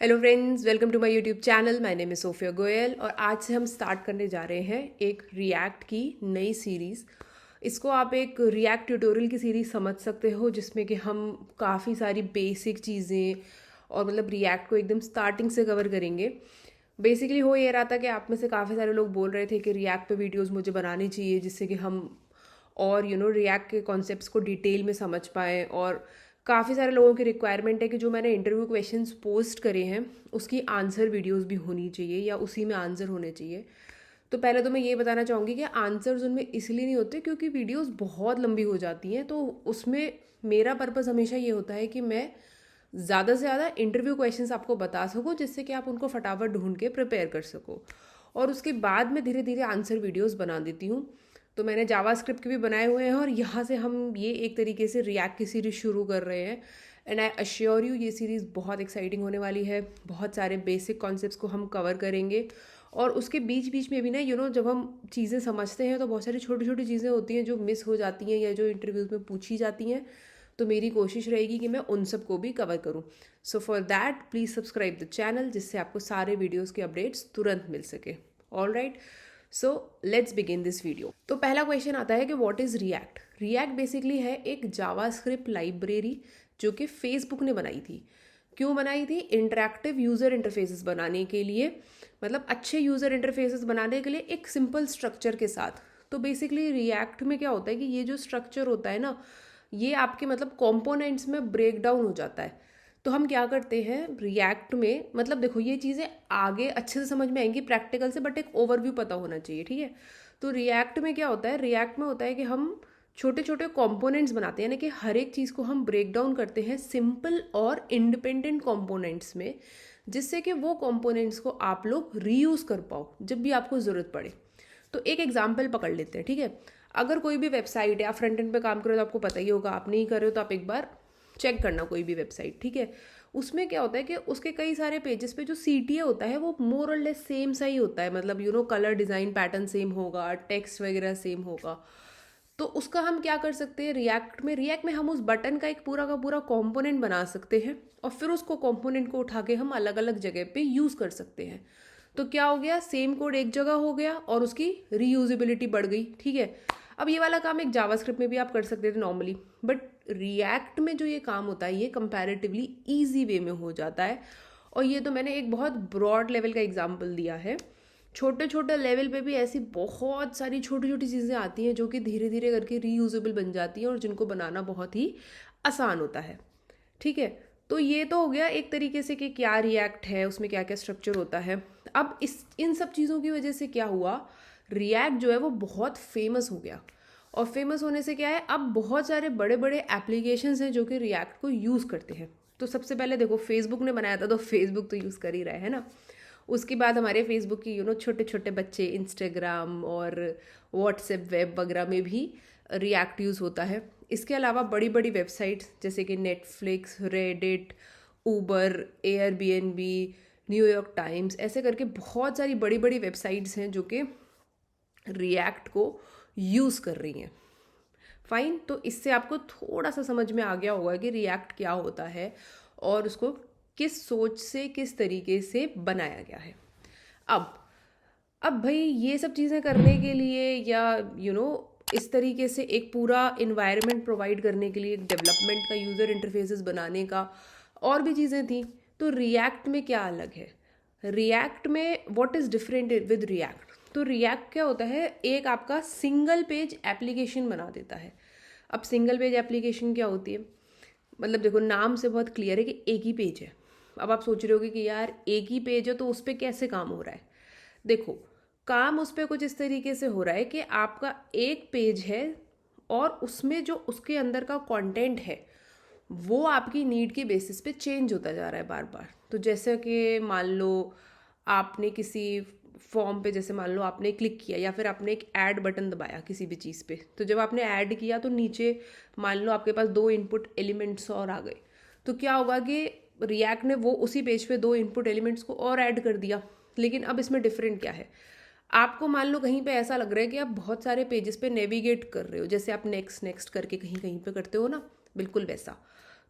Hello friends, welcome to my YouTube channel. My name is Sofia Goyal और आज से हम स्टार्ट करने जा रहे हैं एक रिएक्ट की नई सीरीज़। इसको आप एक रिएक्ट ट्यूटोरियल की सीरीज़ समझ सकते हो, जिसमें कि हम काफ़ी सारी बेसिक चीज़ें और मतलब रिएक्ट को एकदम स्टार्टिंग से कवर करेंगे। बेसिकली हो ये रहा था कि आप में से काफ़ी सारे लोग बोल रहे थे कि रिएक्ट पे वीडियोज़ मुझे बनानी चाहिए, जिससे कि हम और रिएक्ट के कॉन्सेप्ट्स को डिटेल में समझ पाएँ। और काफ़ी सारे लोगों की रिक्वायरमेंट है कि जो मैंने इंटरव्यू क्वेश्चंस पोस्ट करे हैं उसकी आंसर वीडियोस भी होनी चाहिए या उसी में आंसर होने चाहिए। तो पहले तो मैं ये बताना चाहूँगी कि आंसर्स उनमें इसलिए नहीं होते क्योंकि वीडियोस बहुत लंबी हो जाती हैं। तो उसमें मेरा पर्पस हमेशा ये होता है कि मैं ज़्यादा से ज़्यादा इंटरव्यू क्वेश्चंस आपको बता सकूँ, जिससे कि आप उनको फटाफट ढूंढ के प्रिपेयर कर सको। और उसके बाद मैं धीरे धीरे आंसर वीडियोस बना देती हूँ। तो मैंने जावास्क्रिप्ट के भी बनाए हुए हैं और यहाँ से हम ये एक तरीके से रिएक्ट की सीरीज़ शुरू कर रहे हैं। एंड आई अश्योर यू ये सीरीज़ बहुत एक्साइटिंग होने वाली है। बहुत सारे बेसिक कॉन्सेप्ट्स को हम कवर करेंगे और उसके बीच बीच में भी ना जब हम चीज़ें समझते हैं तो बहुत सारी छोटी छोटी चीज़ें होती हैं जो मिस हो जाती हैं या जो इंटरव्यूज़ में पूछी जाती हैं। तो मेरी कोशिश रहेगी कि मैं उन सबको भी कवर करूँ। सो for that please subscribe the channel, जिससे आपको सारे वीडियोज़ के अपडेट्स तुरंत मिल सके। All right, so let's begin this video. तो पहला क्वेश्चन आता है कि what is react. React basically है एक जावास्क्रिप्ट लाइब्रेरी जो कि फेसबुक ने बनाई थी। क्यों बनाई थी? इंटरैक्टिव यूज़र इंटरफेसेस बनाने के लिए, मतलब अच्छे यूज़र इंटरफेसेस बनाने के लिए एक सिंपल स्ट्रक्चर के साथ। तो बेसिकली रिएक्ट में क्या होता है कि ये जो स्ट्रक्चर होता है ना, ये आपके मतलब कंपोनेंट्स में ब्रेक डाउन हो जाता है। तो हम क्या करते हैं रिएक्ट में, मतलब देखो ये चीज़ें आगे अच्छे से समझ में आएंगी प्रैक्टिकल से, बट एक ओवरव्यू पता होना चाहिए, ठीक है। तो रिएक्ट में क्या होता है, रिएक्ट में होता है कि हम छोटे छोटे कंपोनेंट्स बनाते हैं, यानी कि हर एक चीज़ को हम ब्रेक डाउन करते हैं सिंपल और इंडिपेंडेंट कंपोनेंट्स में, जिससे कि वो कंपोनेंट्स को आप लोग रीयूज़ कर पाओ जब भी आपको ज़रूरत पड़े। तो एक एग्जाम्पल पकड़ लेते हैं, ठीक है। अगर कोई भी वेबसाइट है, आप फ्रंट एंड पे काम करो तो आपको पता ही होगा, आप नहीं कर रहे हो तो आप एक बार चेक करना कोई भी वेबसाइट, ठीक है। उसमें क्या होता है कि उसके कई सारे पेजेस पे जो CTA होता है वो मोर और लेस सेम सा ही होता है, मतलब कलर डिज़ाइन पैटर्न सेम होगा, टेक्स्ट वगैरह सेम होगा। तो उसका हम क्या कर सकते हैं रिएक्ट में हम उस बटन का एक पूरा का पूरा कंपोनेंट बना सकते हैं और फिर उसको कंपोनेंट को उठा के हम अलग अलग जगह पे यूज़ कर सकते हैं। तो क्या हो गया, सेम कोड एक जगह हो गया और उसकी रीयूजेबिलिटी बढ़ गई, ठीक है। अब ये वाला काम एक जावास्क्रिप्ट में भी आप कर सकते थे नॉर्मली, बट रिएक्ट में जो ये काम होता है ये कंपैरेटिवली ईजी वे में हो जाता है। और ये तो मैंने एक बहुत ब्रॉड लेवल का एग्जाम्पल दिया है। छोटे छोटे लेवल पे भी ऐसी बहुत सारी छोटी छोटी चीज़ें आती हैं जो कि धीरे धीरे करके रीयूजेबल बन जाती हैं और जिनको बनाना बहुत ही आसान होता है, ठीक है। तो ये तो हो गया एक तरीके से कि क्या रिएक्ट है, उसमें क्या क्या स्ट्रक्चर होता है। अब इन सब चीज़ों की वजह से क्या हुआ, रिएक्ट जो है वो बहुत फेमस हो गया। और फेमस होने से क्या है, अब बहुत सारे बड़े बड़े एप्लीकेशंस हैं जो कि रिएक्ट को यूज़ करते हैं। तो सबसे पहले देखो फेसबुक ने बनाया था तो फेसबुक तो यूज़ कर ही रहा है ना। उसके बाद हमारे फेसबुक की छोटे छोटे बच्चे इंस्टाग्राम और व्हाट्सएप वेब वगैरह में भी रिएक्ट यूज़ होता है। इसके अलावा बड़ी बड़ी वेबसाइट्स जैसे कि Netflix, Reddit, Uber, Airbnb, New York times, ऐसे करके बहुत सारी बड़ी बड़ी वेबसाइट्स हैं जो कि रिएक्ट को यूज़ कर रही हैं। फाइन, तो इससे आपको थोड़ा सा समझ में आ गया होगा कि रिएक्ट क्या होता है और उसको किस सोच से किस तरीके से बनाया गया है। अब अब भाई ये सब चीज़ें करने के लिए या इस तरीके से एक पूरा इन्वायरमेंट प्रोवाइड करने के लिए, डेवलपमेंट का, यूज़र इंटरफेसेस बनाने का और भी चीज़ें थी। तो रिएक्ट में क्या अलग है, रिएक्ट में what is different with react. तो रिएक्ट क्या होता है, एक आपका सिंगल पेज एप्लीकेशन बना देता है। अब सिंगल पेज एप्लीकेशन क्या होती है, मतलब देखो नाम से बहुत क्लियर है कि एक ही पेज है। अब आप सोच रहे होगे कि यार एक ही पेज है तो उस पर कैसे काम हो रहा है। देखो काम उस पर कुछ इस तरीके से हो रहा है कि आपका एक पेज है और उसमें जो उसके अंदर का कंटेंट है वो आपकी नीड के बेसिस पे चेंज होता जा रहा है बार बार। तो जैसे कि मान लो आपने किसी फॉर्म पे, जैसे मान लो आपने क्लिक किया या फिर आपने एक ऐड बटन दबाया किसी भी चीज़ पे, तो जब आपने ऐड किया तो नीचे मान लो आपके पास 2 इनपुट एलिमेंट्स और आ गए। तो क्या होगा कि रिएक्ट ने वो उसी पेज पे 2 इनपुट एलिमेंट्स को और ऐड कर दिया। लेकिन अब इसमें डिफरेंट क्या है, आपको मान लो कहीं पे ऐसा लग रहा है कि आप बहुत सारे पेजेस पे नेविगेट कर रहे हो, जैसे आप नेक्स्ट नेक्स्ट करके कहीं कहीं पे करते हो ना, बिल्कुल वैसा।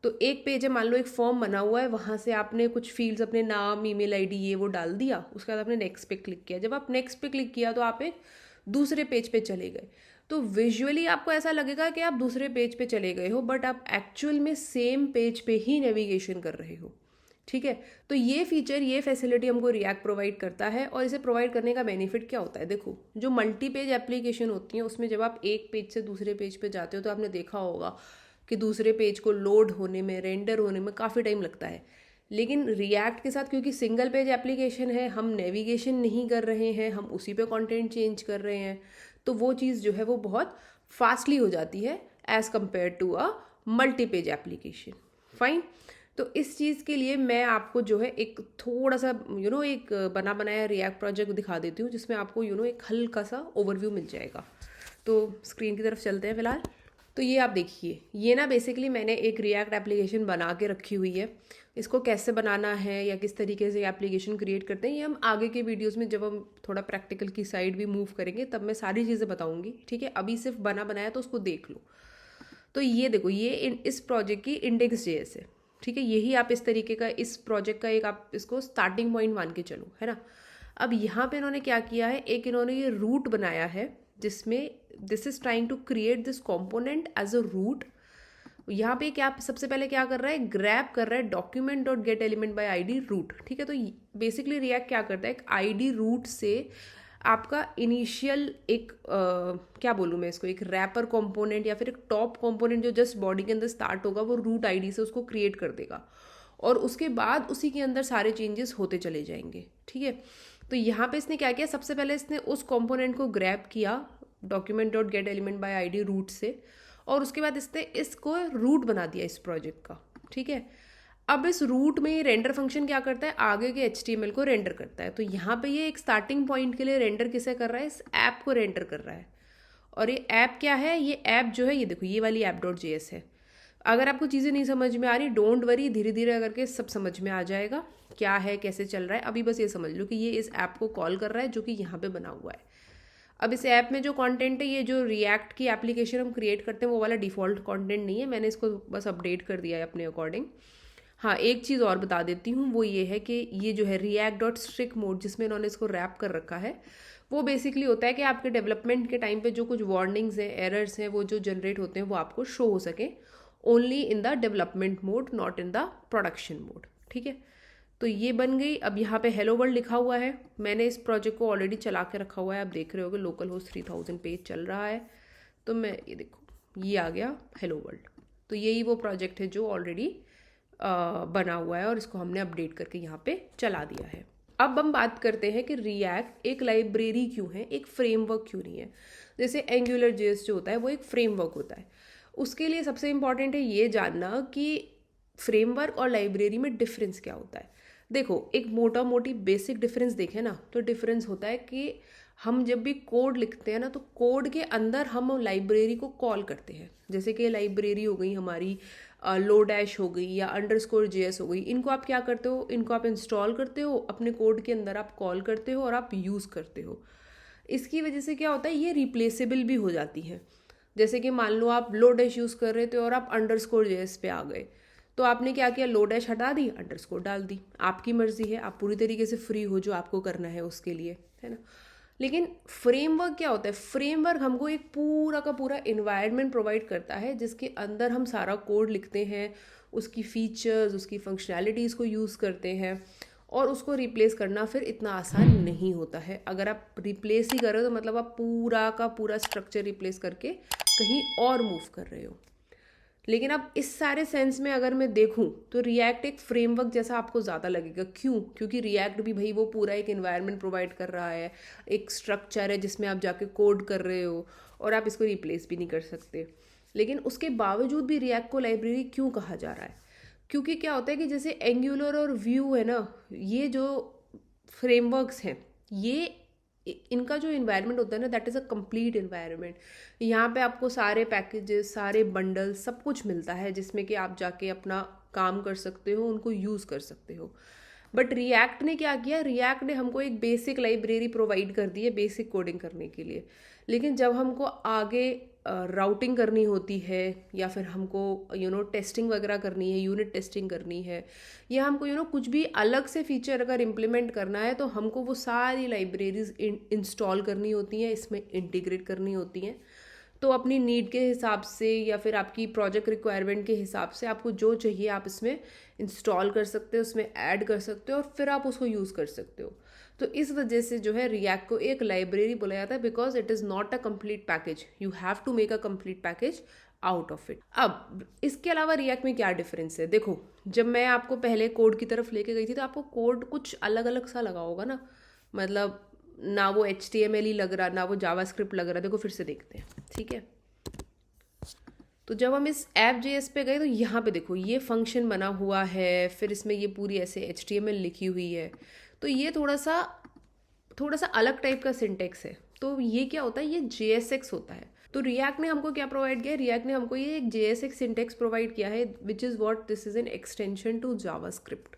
तो एक पेज है, मान लो एक फॉर्म बना हुआ है, वहाँ से आपने कुछ फील्ड्स अपने नाम, ईमेल आईडी ये वो डाल दिया, उसके बाद आपने नेक्स्ट पे क्लिक किया। जब आप नेक्स्ट पे क्लिक किया तो आप एक दूसरे पेज पे चले गए। तो विजुअली आपको ऐसा लगेगा कि आप दूसरे पेज पे चले गए हो, बट आप एक्चुअल में सेम पेज पे ही नेविगेशन कर रहे हो। ठीक है, तो ये फीचर, ये फैसिलिटी हमको रिएक्ट प्रोवाइड करता है। और इसे प्रोवाइड करने का बेनिफिट क्या होता है, देखो जो मल्टी पेज एप्लीकेशन होती हैं उसमें जब आप एक पेज से दूसरे पेज पे जाते हो तो आपने देखा होगा कि दूसरे पेज को लोड होने में, रेंडर होने में काफ़ी टाइम लगता है। लेकिन रिएक्ट के साथ क्योंकि सिंगल पेज एप्लीकेशन है, हम नेविगेशन नहीं कर रहे हैं, हम उसी पे कंटेंट चेंज कर रहे हैं, तो वो चीज़ जो है वो बहुत फास्टली हो जाती है as compare to a multi page application. Fine. तो इस चीज़ के लिए मैं आपको जो है एक थोड़ा सा एक बना बनाया रिएक्ट प्रोजेक्ट दिखा देती हूँ, जिसमें आपको एक हल्का सा ओवरव्यू मिल जाएगा। तो स्क्रीन की तरफ चलते हैं फिलहाल। तो ये आप देखिए, ये ना बेसिकली मैंने एक रिएक्ट एप्लीकेशन बना के रखी हुई है। इसको कैसे बनाना है या किस तरीके से एप्लीकेशन क्रिएट करते हैं, ये हम आगे के वीडियोस में जब हम थोड़ा प्रैक्टिकल की साइड भी मूव करेंगे तब मैं सारी चीज़ें बताऊंगी। ठीक है, अभी सिर्फ बना बनाया तो उसको देख लो। तो ये देखो, ये इस प्रोजेक्ट की index.js है। ठीक है, यही आप इस तरीके का इस प्रोजेक्ट का एक आप इसको स्टार्टिंग पॉइंट मान के चलो, है ना। अब यहाँ पे इन्होंने क्या किया है, एक इन्होंने ये रूट बनाया है जिसमें this is trying to create this component as a root. यहाँ पे क्या सबसे पहले क्या कर रहा है, ग्रैब कर रहा है document dot get element by ID root. ठीक है, तो बेसिकली रिएक्ट क्या करता है, एक आईडी रूट से आपका इनिशियल एक क्या बोलूँ मैं इसको, एक रैपर कंपोनेंट या फिर एक टॉप कंपोनेंट जो जस्ट बॉडी के अंदर स्टार्ट होगा, वो रूट आईडी से उसको क्रिएट कर देगा और उसके बाद उसी के अंदर सारे चेंजेस होते चले जाएंगे। ठीक है, तो यहाँ पे इसने क्या किया, सबसे पहले इसने उस कंपोनेंट को ग्रैब किया document dot get element by ID root से, और उसके बाद इसने इसको रूट बना दिया इस प्रोजेक्ट का। ठीक है, अब इस रूट में ये रेंडर फंक्शन क्या करता है, आगे के HTML को रेंडर करता है। तो यहाँ पे ये एक स्टार्टिंग पॉइंट के लिए रेंडर किसे कर रहा है, इस ऐप को रेंडर कर रहा है। और ये ऐप क्या है, ये ऐप जो है, ये देखो ये वाली app.js है। अगर आपको चीज़ें नहीं समझ में आ रही, डोंट वरी, धीरे धीरे करके सब समझ में आ जाएगा क्या है, कैसे चल रहा है। अभी बस ये समझ लो कि ये इस ऐप को कॉल कर रहा है जो कि यहाँ पे बना हुआ है। अब इस ऐप में जो कंटेंट है, ये जो रिएक्ट की एप्लीकेशन हम क्रिएट करते हैं वो वाला डिफ़ॉल्ट कंटेंट नहीं है, मैंने इसको बस अपडेट कर दिया है अपने अकॉर्डिंग। हाँ, एक चीज़ और बता देती हूँ, वो ये है कि ये जो है रिएक्ट डॉट स्ट्रिक मोड जिसमें इन्होंने इसको रैप कर रखा है, वो बेसिकली होता है कि आपके डेवलपमेंट के टाइम पे जो कुछ वार्निंग्स हैं, एरर्स हैं, वो जो जनरेट होते हैं वो आपको शो हो सके only in the development mode, not in the production mode. ठीक है, तो ये बन गई। अब यहाँ पे हेलो वर्ल्ड लिखा हुआ है, मैंने इस प्रोजेक्ट को ऑलरेडी चला के रखा हुआ है, आप देख रहे हो कि लोकल होस्ट 3000 पेज चल रहा है। तो मैं ये देखो, ये आ गया हेलो वर्ल्ड। तो यही वो प्रोजेक्ट है जो ऑलरेडी बना हुआ है और इसको हमने अपडेट करके यहाँ पे चला दिया है। अब हम बात करते हैं कि रिएक्ट एक लाइब्रेरी क्यों है, एक फ्रेमवर्क क्यों नहीं है। जैसे एंगुलर जेएस जो होता है वो एक फ्रेमवर्क होता है, उसके लिए सबसे इम्पॉर्टेंट है ये जानना कि फ्रेमवर्क और लाइब्रेरी में डिफरेंस क्या होता है। देखो, एक मोटा मोटी बेसिक डिफरेंस देखें ना, तो डिफरेंस होता है कि हम जब भी कोड लिखते हैं ना, तो कोड के अंदर हम लाइब्रेरी को कॉल करते हैं। जैसे कि लाइब्रेरी हो गई हमारी लो डैश हो गई या _JS हो गई, इनको आप क्या करते हो, इनको आप इंस्टॉल करते हो, अपने कोड के अंदर आप कॉल करते हो और आप यूज़ करते हो। इसकी वजह से क्या होता है, ये रिप्लेसेबल भी हो जाती है। जैसे कि मान लो आप लो डैश यूज़ कर रहे थे और आप _JS पे आ गए, तो आपने क्या किया, लो डैश हटा दी, अंडरस्कोर डाल दी। आपकी मर्जी है, आप पूरी तरीके से फ्री हो जो आपको करना है उसके लिए, है ना। लेकिन फ्रेमवर्क क्या होता है, फ्रेमवर्क हमको एक पूरा का पूरा इन्वायरमेंट प्रोवाइड करता है जिसके अंदर हम सारा कोड लिखते हैं, उसकी फीचर्स, उसकी फंक्शनैलिटीज़ को यूज़ करते हैं, और उसको रिप्लेस करना फिर इतना आसान नहीं होता है। अगर आप रिप्लेस ही कर रहे हो तो मतलब आप पूरा का पूरा स्ट्रक्चर रिप्लेस करके कहीं और मूव कर रहे हो। लेकिन अब इस सारे सेंस में अगर मैं देखूं तो रिएक्ट एक फ्रेमवर्क जैसा आपको ज़्यादा लगेगा। क्यों? क्योंकि रिएक्ट भी भाई वो पूरा एक इन्वायरमेंट प्रोवाइड कर रहा है, एक स्ट्रक्चर है जिसमें आप जाके कोड कर रहे हो और आप इसको रिप्लेस भी नहीं कर सकते। लेकिन उसके बावजूद भी रिएक्ट को लाइब्रेरी क्यों कहा जा रहा है? क्योंकि क्या होता है कि जैसे एंगुलर और व्यू है ना, ये जो फ्रेमवर्क्स हैं, ये इनका जो इन्वायरमेंट होता है ना, that is a complete environment. यहाँ पे आपको सारे पैकेजेस, सारे बंडल, सब कुछ मिलता है जिसमें कि आप जाके अपना काम कर सकते हो, उनको यूज़ कर सकते हो। बट रिएक्ट ने क्या किया, रिएक्ट ने हमको एक बेसिक लाइब्रेरी प्रोवाइड कर दी है बेसिक कोडिंग करने के लिए। लेकिन जब हमको आगे राउटिंग करनी होती है, या फिर हमको टेस्टिंग वगैरह करनी है, यूनिट टेस्टिंग करनी है, या हमको कुछ भी अलग से फीचर अगर इम्प्लीमेंट करना है, तो हमको वो सारी लाइब्रेरीज इंस्टॉल करनी होती हैं, इसमें इंटीग्रेट करनी होती हैं। तो अपनी नीड के हिसाब से या फिर आपकी प्रोजेक्ट रिक्वायरमेंट के हिसाब से आपको जो चाहिए आप इसमें इंस्टॉल कर सकते हो, उसमें ऐड कर सकते हो और फिर आप उसको यूज़ कर सकते हो। तो इस वजह से जो है रिएक्ट को एक लाइब्रेरी बोला जाता है, because it is not a complete package, you have to make a complete package out of it. अब इसके अलावा रिएक्ट में क्या डिफरेंस है, देखो जब मैं आपको पहले कोड की तरफ लेके गई थी तो आपको कोड कुछ अलग अलग सा लगा होगा ना, मतलब ना वो HTML ही लग रहा, ना वो जावास्क्रिप्ट लग रहा। देखो फिर से देखते हैं, ठीक है। तो जब हम इस app.js पे गए तो यहाँ पे देखो ये फंक्शन बना हुआ है, फिर इसमें ये पूरी ऐसे HTML लिखी हुई है। तो ये थोड़ा सा अलग टाइप का सिंटेक्स है। तो ये क्या होता है, ये JSX होता है। तो रिएक्ट ने हमको क्या प्रोवाइड किया है, रिएक्ट ने हमको ये एक JSX सिंटेक्स प्रोवाइड किया है, which is what this is an extension to JavaScript.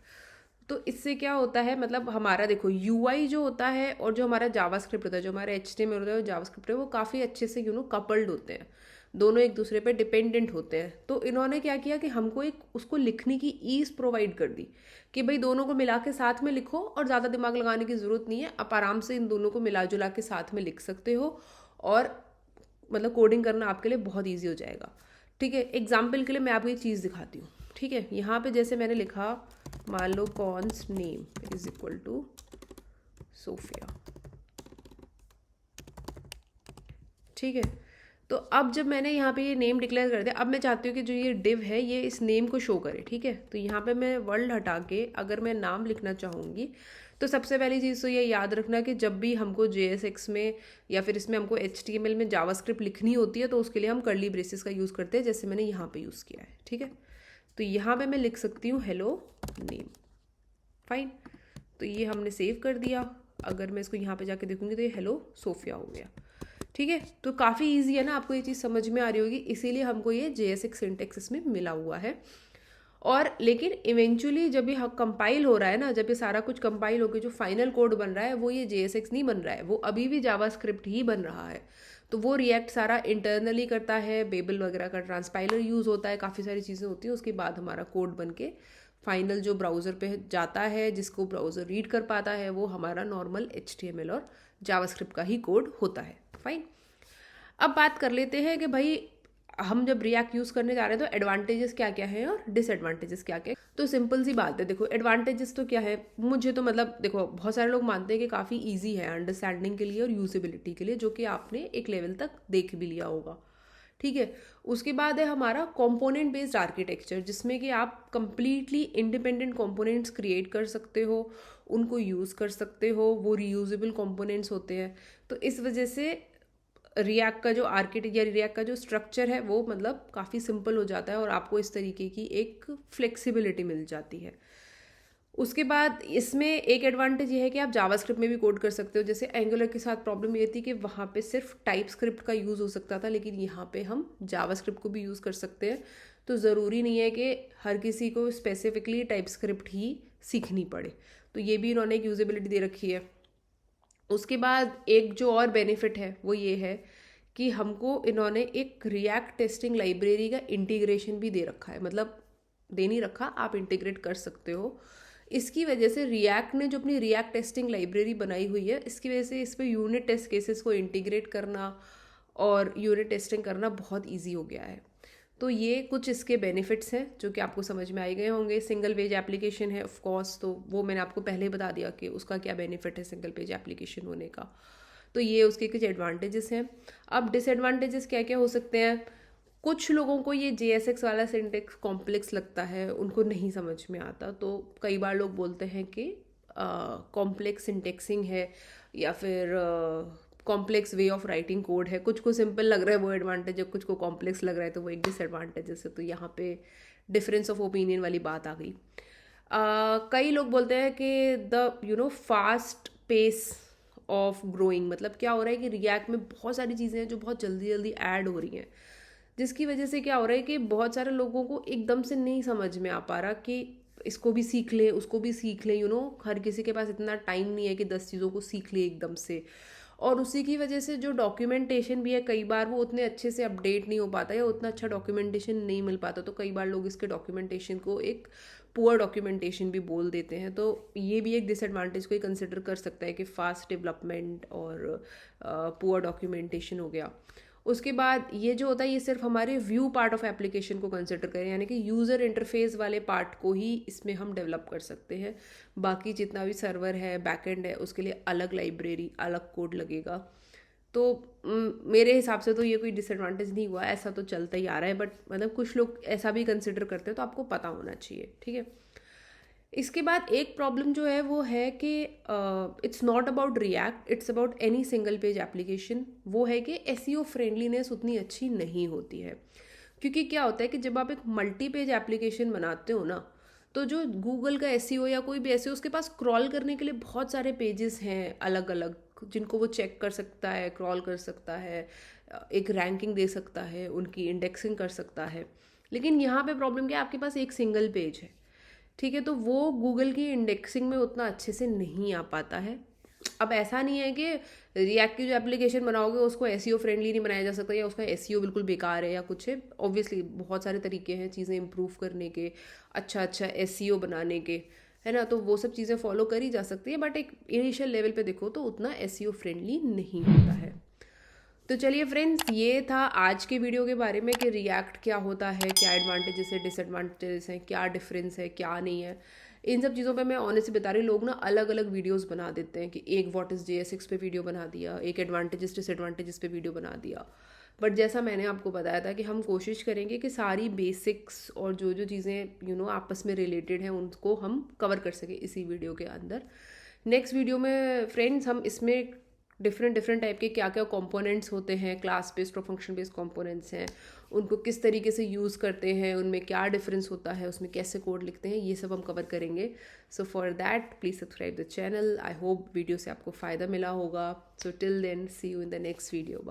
तो इससे क्या होता है, मतलब हमारा देखो UI जो होता है और जो हमारा जावास्क्रिप्ट होता है, जो हमारा HTML होता है और जावास्क्रिप्ट है, वो काफ़ी अच्छे से कपल्ड होते हैं, दोनों एक दूसरे पे डिपेंडेंट होते हैं। तो इन्होंने क्या किया कि हमको एक उसको लिखने की ईज़ प्रोवाइड कर दी कि भाई दोनों को मिला के साथ में लिखो और ज़्यादा दिमाग लगाने की ज़रूरत नहीं है, आप आराम से इन दोनों को मिला जुला के साथ में लिख सकते हो और मतलब कोडिंग करना आपके लिए बहुत ईजी हो जाएगा। ठीक है, एग्जाम्पल के लिए मैं आपको एक चीज़ दिखाती हूँ। ठीक है, यहाँ पे जैसे मैंने लिखा, मान लो const name is equal to Sophia. ठीक है, तो अब जब मैंने यहाँ पे ये नेम डिक्लेयर कर दिया, अब मैं चाहती हूँ कि जो ये डिव है ये इस नेम को शो करे। ठीक है, तो यहाँ पे मैं वर्ल्ड हटा के अगर मैं नाम लिखना चाहूँगी तो सबसे पहली चीज़ तो ये याद रखना कि जब भी हमको JSX में या फिर इसमें हमको HTML में जावास्क्रिप्ट लिखनी होती है तो उसके लिए हम कर्ली ब्रेसेस का यूज़ करते हैं, जैसे मैंने यहाँ पे यूज़ किया है। ठीक है, तो यहाँ पे मैं लिख सकती हूँ हेलो नेम, फाइन। तो ये हमने सेव कर दिया। अगर मैं इसको यहाँ पे जाके देखूँगी तो ये हेलो सोफिया हो गया। ठीक है, तो काफ़ी ईजी है ना, आपको ये चीज़ समझ में आ रही होगी, इसीलिए हमको ये JSX सिंटेक्स इसमें मिला हुआ है। और लेकिन इवेंचुअली जब ये कंपाइल हो रहा है ना, जब ये सारा कुछ कंपाइल होकर जो फाइनल कोड बन रहा है वो ये JSX नहीं बन रहा है, वो अभी भी जावास्क्रिप्ट ही बन रहा है। तो वो रिएक्ट सारा इंटरनली करता है, बेबल वगैरह का ट्रांसपाइलर यूज़ होता है, काफ़ी सारी चीज़ें होती हैं, उसके बाद हमारा कोड बन के फाइनल जो ब्राउज़र पे जाता है, जिसको ब्राउज़र रीड कर पाता है, वो हमारा नॉर्मल HTML और जावास्क्रिप्ट का ही कोड होता है। फाइन, अब बात कर लेते हैं कि भाई हम जब रिएक्ट यूज़ करने जा रहे हैं तो एडवांटेजेस क्या क्या हैं और डिसएडवांटेजेस क्या क्या है। तो सिंपल सी बात है, देखो एडवांटेजेस तो क्या है, मुझे तो मतलब देखो बहुत सारे लोग मानते हैं कि काफ़ी इजी है अंडरस्टैंडिंग के लिए और यूजेबिलिटी के लिए, जो कि आपने एक लेवल तक देख भी लिया होगा। ठीक है, उसके बाद है हमारा कंपोनेंट बेस्ड आर्किटेक्चर, जिसमें कि आप कंप्लीटली इंडिपेंडेंट कंपोनेंट्स क्रिएट कर सकते हो, उनको यूज़ कर सकते हो, वो रीयूजेबल कंपोनेंट्स होते हैं। तो इस वजह से रिएक्ट का जो आर्किटेक्ट या रिएक्ट का जो स्ट्रक्चर है वो मतलब काफ़ी सिंपल हो जाता है और आपको इस तरीके की एक फ्लेक्सिबिलिटी मिल जाती है। उसके बाद इसमें एक एडवांटेज ये है कि आप जावास्क्रिप्ट में भी कोड कर सकते हो। जैसे एंगुलर के साथ प्रॉब्लम ये थी कि वहाँ पे सिर्फ टाइप स्क्रिप्ट का यूज़ हो सकता था, लेकिन यहाँ पे हम जावास्क्रिप्ट को भी यूज़ कर सकते हैं। तो ज़रूरी नहीं है कि हर किसी को स्पेसिफिकली टाइप स्क्रिप्ट ही सीखनी पड़े, तो ये भी इन्होंने एक यूजेबिलिटी दे रखी है। उसके बाद एक जो और बेनिफिट है वो ये है कि हमको इन्होंने एक रिएक्ट टेस्टिंग लाइब्रेरी का इंटीग्रेशन भी दे रखा है, मतलब दे नहीं रखा, आप इंटीग्रेट कर सकते हो। इसकी वजह से रिएक्ट ने जो अपनी रिएक्ट टेस्टिंग लाइब्रेरी बनाई हुई है, इसकी वजह से इस पर यूनिट टेस्ट केसेस को इंटीग्रेट करना और यूनिट टेस्टिंग करना बहुत ईजी हो गया है। तो ये कुछ इसके बेनिफिट्स हैं जो कि आपको समझ में आए गए होंगे। सिंगल पेज एप्लीकेशन है ऑफ कोर्स, तो वो मैंने आपको पहले बता दिया कि उसका क्या बेनिफिट है सिंगल पेज एप्लीकेशन होने का। तो ये उसके कुछ एडवांटेजेस हैं। अब डिसएडवांटेजेस क्या क्या हो सकते हैं, कुछ लोगों को ये JSX वाला सिंटेक्स कॉम्प्लेक्स लगता है, उनको नहीं समझ में आता। तो कई बार लोग बोलते हैं कि कॉम्प्लेक्स सिंटेक्सिंग है या फिर complex way of writing code है। कुछ को सिंपल लग रहा है वो एडवांटेज है, कुछ को कॉम्प्लेक्स लग रहा है तो वो एक डिसएडवांटेजेस है। तो यहाँ पे डिफरेंस ऑफ ओपिनियन वाली बात आ गई। कई लोग बोलते हैं कि the fast pace of growing, मतलब क्या हो रहा है कि रिएक्ट में बहुत सारी चीज़ें हैं जो बहुत जल्दी जल्दी ऐड हो रही हैं, जिसकी वजह से क्या हो रहा है कि बहुत सारे लोगों को एकदम से नहीं समझ में आ पा रहा कि इसको भी सीख लें उसको भी सीख लें। हर किसी के पास इतना टाइम नहीं है कि 10 चीज़ों को सीख ले एकदम से। और उसी की वजह से जो डॉक्यूमेंटेशन भी है कई बार वो उतने अच्छे से अपडेट नहीं हो पाता या उतना अच्छा डॉक्यूमेंटेशन नहीं मिल पाता, तो कई बार लोग इसके डॉक्यूमेंटेशन को एक पुअर डॉक्यूमेंटेशन भी बोल देते हैं। तो ये भी एक डिसएडवांटेज को ही कंसिडर कर सकता है कि फास्ट डेवलपमेंट और पुअर डॉक्यूमेंटेशन हो गया। उसके बाद ये जो होता है ये सिर्फ हमारे व्यू पार्ट ऑफ एप्लीकेशन को कंसिडर करें, यानी कि यूज़र इंटरफेस वाले पार्ट को ही इसमें हम डेवलप कर सकते हैं। बाकी जितना भी सर्वर है, बैकएंड है, उसके लिए अलग लाइब्रेरी, अलग कोड लगेगा। तो मेरे हिसाब से तो ये कोई डिसएडवांटेज नहीं हुआ, ऐसा तो चलता ही आ रहा है, बट मतलब कुछ लोग ऐसा भी कंसिडर करते हैं, तो आपको पता होना चाहिए, ठीक है। इसके बाद एक प्रॉब्लम जो है वो है कि it's not about react, it's about any single page application. वो है कि एसईओ फ्रेंडलीनेस उतनी अच्छी नहीं होती है, क्योंकि क्या होता है कि जब आप एक मल्टी पेज एप्लीकेशन बनाते हो ना, तो जो गूगल का एसईओ या कोई भी एसईओ, उसके पास क्रॉल करने के लिए बहुत सारे पेजेस हैं अलग अलग, जिनको वो चेक कर सकता है, क्रॉल कर सकता है, एक रैंकिंग दे सकता है, उनकी इंडेक्सिंग कर सकता है। लेकिन यहाँ पे प्रॉब्लम क्या है, आपके पास एक सिंगल पेज है, ठीक है, तो वो गूगल की इंडेक्सिंग में उतना अच्छे से नहीं आ पाता है। अब ऐसा नहीं है कि रिएक्ट की जो एप्लीकेशन बनाओगे उसको एसईओ फ्रेंडली नहीं बनाया जा सकता या उसका एसईओ बिल्कुल बेकार है या कुछ है। ऑब्वियसली बहुत सारे तरीके हैं चीज़ें इंप्रूव करने के, अच्छा अच्छा एसईओ बनाने के, है ना, तो वो सब चीज़ें फॉलो करी जा सकती है, बट एक इनिशियल लेवल पे देखो तो उतना एसईओ फ्रेंडली नहीं होता है। तो चलिए फ्रेंड्स, ये था आज के वीडियो के बारे में कि रिएक्ट क्या होता है, क्या एडवांटेजेस है, डिसएडवांटेजेस हैं, क्या डिफरेंस है, क्या नहीं है। इन सब चीज़ों पे मैं ऑनेस्टली बता रही हूँ, लोग ना अलग अलग वीडियोस बना देते हैं कि एक व्हाट इज़ JS6 पे वीडियो बना दिया, एक एडवांटेजेस डिसएडवांटेजेस पे वीडियो बना दिया। बट जैसा मैंने आपको बताया था कि हम कोशिश करेंगे कि सारी बेसिक्स और जो जो चीज़ें आपस में रिलेटेड हैं उनको हम कवर कर सकें इसी वीडियो के अंदर। नेक्स्ट वीडियो में फ्रेंड्स हम इसमें डिफरेंट टाइप के क्या क्या कंपोनेंट्स होते हैं, क्लास बेस्ड और फंक्शन बेस्ड कंपोनेंट्स हैं, उनको किस तरीके से यूज़ करते हैं, उनमें क्या डिफरेंस होता है, उसमें कैसे कोड लिखते हैं, ये सब हम कवर करेंगे। So for that please subscribe the channel. I hope video से आपको फ़ायदा मिला होगा। So till then see you in the next video.